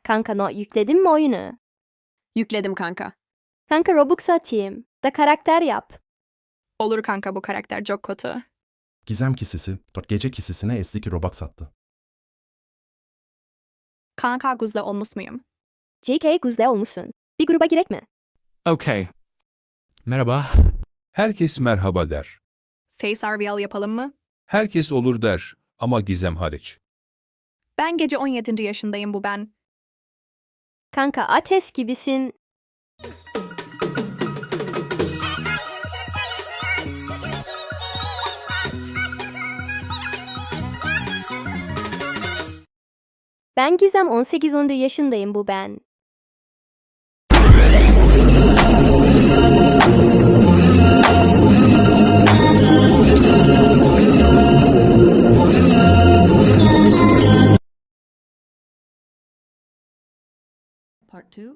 Kanka not yükledin mi oyunu? Yükledim kanka. Kanka Robux atayım. Da karakter yap. Olur kanka, bu karakter çok kötü. Gizem kisisi, gece kisisine eski Robux attı. Kanka güzel olmuş muyum? JK güzel olmuşsun. Bir gruba girek mi? Okay. Merhaba. Herkes merhaba der. Face reveal yapalım mı? Herkes olur der ama Gizem hariç. Ben gece 17. yaşındayım, bu ben. Kanka ateş gibisin. Ben Gizem 18. yaşındayım, bu ben. Part 2